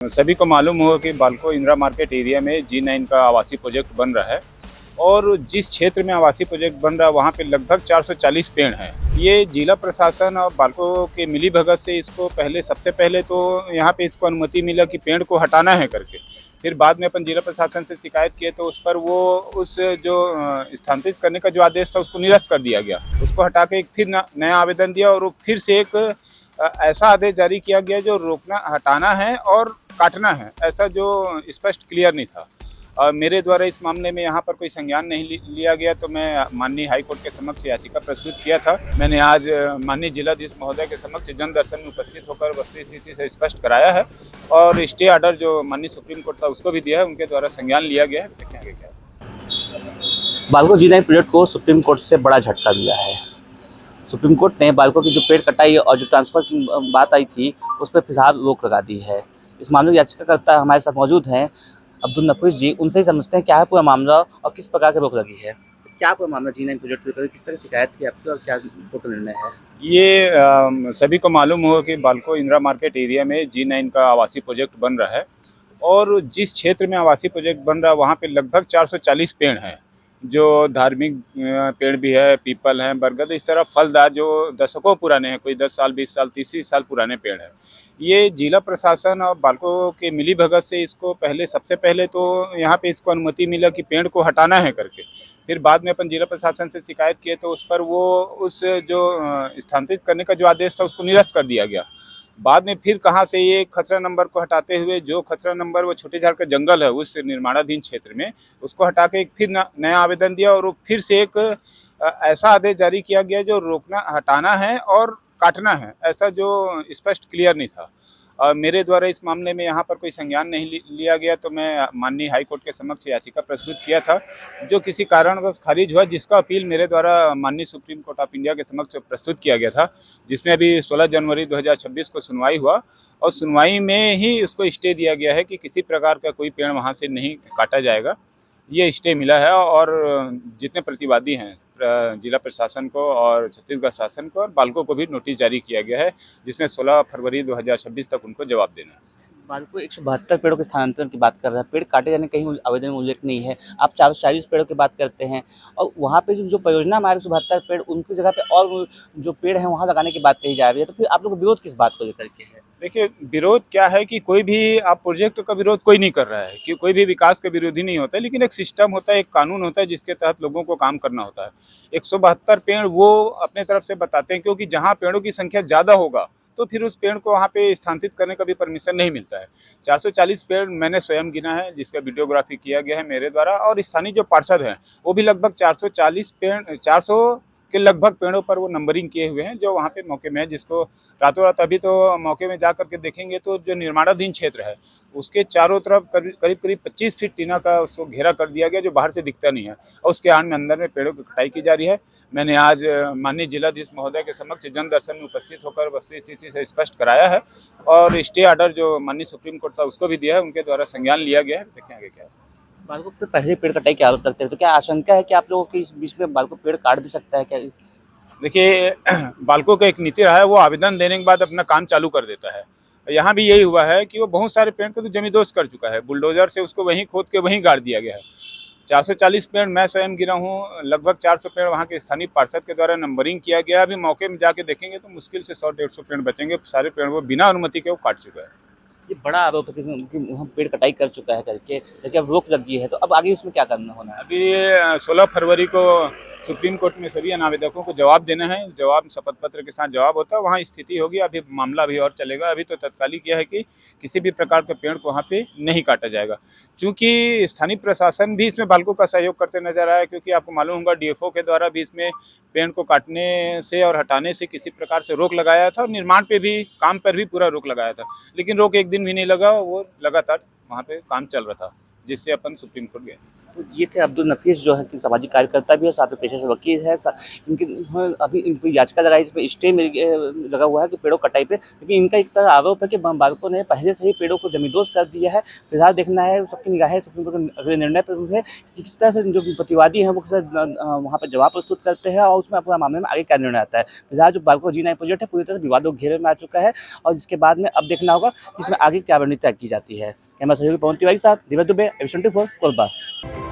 सभी को मालूम हो कि बाल्को इंदिरा मार्केट एरिया में G9 का आवासीय प्रोजेक्ट बन रहा है और जिस क्षेत्र में आवासीय प्रोजेक्ट बन रहा है वहाँ पे लगभग 440 पेड़ हैं। ये जिला प्रशासन और बाल्को के मिलीभगत से इसको सबसे पहले तो यहाँ पे इसको अनुमति मिला कि पेड़ को हटाना है करके। फिर बाद में अपन जिला प्रशासन से शिकायत किए तो उस पर उस जो स्थानांतरित करने का जो आदेश था उसको निरस्त कर दिया गया। उसको हटा के एक फिर नया आवेदन दिया और फिर से एक ऐसा आदेश जारी किया गया जो हटाना है और काटना है, ऐसा जो स्पष्ट क्लियर नहीं था। मेरे द्वारा इस मामले में यहाँ पर कोई संज्ञान नहीं लिया गया तो मैं माननीय हाई कोर्ट के समक्ष याचिका प्रस्तुत किया था। मैंने आज माननीय जिलाधीश महोदय के समक्ष जन दर्शन में उपस्थित होकर वस्तुस्थिति से स्पष्ट कराया है और स्टे ऑर्डर जो माननीय सुप्रीम कोर्ट था उसको भी दिया है, उनके द्वारा संज्ञान लिया गया है। देखें आगे क्या है। बाल्को G9 प्रोजेक्ट को सुप्रीम कोर्ट से बड़ा झटका मिला है। सुप्रीम कोर्ट ने बाल्को की जो पेड़ कटाई और जो ट्रांसफर की बात आई थी उस पर फिलहाल रोक लगा दी है। इस मामले की याचिकाकर्ता हमारे साथ मौजूद हैं अब्दुल नफीस जी। उनसे ही समझते हैं क्या है पूरा मामला और किस प्रकार की रोक लगी है। क्या पूरा मामला G9 प्रोजेक्ट को किस तरह शिकायत थी आपकी और क्या टोटल निर्णय है? ये सभी को मालूम हो कि बाल्को इंदिरा मार्केट एरिया में G9 का आवासीय प्रोजेक्ट बन रहा है और जिस क्षेत्र में आवासीय प्रोजेक्ट बन रहा है वहाँ पे लगभग 440 पेड़ हैं, जो धार्मिक पेड़ भी है, पीपल हैं, बरगद, इस तरह फलदार जो दशकों पुराने हैं, कोई 10 साल, 20 साल, 30 साल पुराने पेड़ हैं। ये जिला प्रशासन और बाल्को के मिलीभगत से इसको सबसे पहले तो यहाँ पे इसको अनुमति मिला कि पेड़ को हटाना है करके। फिर बाद में अपन जिला प्रशासन से शिकायत किए तो उस पर उस जो स्थानांतरित करने का जो आदेश था उसको निरस्त कर दिया गया। बाद में फिर कहाँ से ये खसरा नंबर को हटाते हुए जो खसरा नंबर वो छोटे झाड़ का जंगल है उस निर्माणाधीन क्षेत्र में, उसको हटा के एक फिर नया आवेदन दिया और फिर से एक ऐसा आदेश जारी किया गया जो हटाना है और काटना है, ऐसा जो स्पष्ट क्लियर नहीं था। मेरे द्वारा इस मामले में यहाँ पर कोई संज्ञान नहीं लिया गया तो मैं माननीय हाई कोर्ट के समक्ष याचिका प्रस्तुत किया था, जो किसी कारणवश खारिज हुआ, जिसका अपील मेरे द्वारा माननीय सुप्रीम कोर्ट ऑफ इंडिया के समक्ष प्रस्तुत किया गया था, जिसमें अभी 16 जनवरी 2026 को सुनवाई हुआ और सुनवाई में ही उसको स्टे दिया गया है कि किसी प्रकार का कोई पेड़ वहाँ से नहीं काटा जाएगा। ये स्टे मिला है और जितने प्रतिवादी हैं जिला प्रशासन को और छत्तीसगढ़ शासन को और बाल्को को भी नोटिस जारी किया गया है, जिसमें 16 फरवरी 2026 तक उनको जवाब देना है। बाल्को 172 पेड़ों के स्थानांतरण की बात कर रहा है। पेड़ काटे जाने कहीं आवेदन में उल्लेख नहीं है। आप 440 पेड़ों की बात करते हैं और वहाँ पे जो परियोजना हमारे 172 पेड़ उनकी जगह पे और जो पेड़ हैं वहाँ लगाने की बात कही जा रही है, तो फिर आप लोग का विरोध किस बात को लेकर के है? देखिए, विरोध क्या है कि कोई भी आप प्रोजेक्ट का विरोध कोई नहीं कर रहा है, कि कोई भी विकास का विरोधी नहीं होता है, लेकिन एक सिस्टम होता है, एक कानून होता है जिसके तहत लोगों को काम करना होता है। 172 पेड़ वो अपने तरफ से बताते हैं, क्योंकि जहाँ पेड़ों की संख्या ज़्यादा होगा तो फिर उस पेड़ को वहाँ पे स्थानांतरित करने का भी परमिशन नहीं मिलता है। 440 पेड़ मैंने स्वयं गिना है, जिसका वीडियोग्राफी किया गया है मेरे द्वारा, और स्थानीय जो पार्षद हैं वो भी लगभग 440 पेड़ 400 के लगभग पेड़ों पर वो नंबरिंग किए हुए हैं, जो वहाँ पे मौके में है, जिसको रातों रात अभी तो मौके में जा करके देखेंगे तो जो निर्माणाधीन क्षेत्र है उसके चारों तरफ करीब 25 फीट टीना का उसको घेरा कर दिया गया, जो बाहर से दिखता नहीं है, और उसके आड़ में अंदर में पेड़ों की कटाई की जा रही है। मैंने आज माननीय जिलाधीश महोदय के समक्ष जन दर्शन में उपस्थित होकर वस्तुस्थिति से स्पष्ट कराया है और स्टे ऑर्डर जो माननीय सुप्रीम कोर्ट था उसको भी दिया है, उनके द्वारा संज्ञान लिया गया है। देखें आगे क्या है। बाल्को पे पहले पेड़ कटाई के आरोप लगते हैं, तो क्या आशंका है कि आप लोगों के इस बीच में बाल्को पेड़ काट भी सकता है क्या? देखिए, बाल्को का एक नीति रहा है, वो आवेदन देने के बाद अपना काम चालू कर देता है। यहाँ भी यही हुआ है कि वो बहुत सारे पेड़ को तो जमींदोज कर चुका है, बुलडोजर से उसको वहीं खोद के वहीं गाड़ दिया गया है। 440 पेड़ मैं स्वयं गिरा हूँ, लगभग 400 पेड़ वहाँ के स्थानीय पार्षद के द्वारा नंबरिंग किया गया। अभी मौके में जाके देखेंगे तो मुश्किल से 100-150 पेड़ बचेंगे, सारे पेड़ वो बिना अनुमति के वो काट चुका है। ये बड़ा आरोप है कि वहाँ पेड़ कटाई कर चुका है करके, लेकिन अब रोक लगी है, तो अब आगे उसमें क्या करना होना है? अभी 16 फरवरी को सुप्रीम कोर्ट में सभी आवेदकों को जवाब देना है, जवाब शपथ पत्र के साथ जवाब होता है, वहाँ स्थिति होगी। अभी मामला भी और चलेगा। अभी तो तत्कालिक यह है कि किसी भी प्रकार के पेड़ को वहाँ पे नहीं काटा जाएगा, क्योंकि स्थानीय प्रशासन भी इसमें बाल्को का सहयोग करते नजर आया, क्योंकि आपको मालूम होगा डीएफओ के द्वारा भी इसमें पेड़ को काटने से और हटाने से किसी प्रकार से रोक लगाया था, और निर्माण पे भी, काम पर भी पूरा रोक लगाया था, लेकिन रोक एक दिन भी नहीं लगा, वो लगातार वहाँ पे काम चल रहा था, जिससे अपन सुप्रीम कोर्ट गए। तो ये थे अब्दुल नफीस, जो है कि सामाजिक कार्यकर्ता भी है, साथ में पेशे से वकील है। इनकी अभी इन पर याचिका लगाई, इसमें स्टे लगा हुआ है कि पेड़ों कटाई पे, लेकिन इनका एक तरह आरोप है कि बाल्को ने पहले से ही पेड़ों को जमींदोज कर दिया है। फिलहाल देखना है, सबकी निगाहें सुप्रीम कोर्ट के अगले निर्णय पर है कि किस तरह से जो प्रतिवादी हैं वो किस तरह वहाँ पर जवाब प्रस्तुत करते हैं और उसमें पूरा मामले में आगे क्या निर्णय आता है। फिलहाल जो बाल्को G9 प्रोजेक्ट है पूरी तरह से विवादों के घेरे में आ चुका है और जिसके बाद में अब देखना होगा कि इसमें आगे क्या रणनीति तय की जाती है। कैमरा सहयोगी पवन तिवारी के साथ दिव्या दुबे, एबीसी 24 कोलकाता।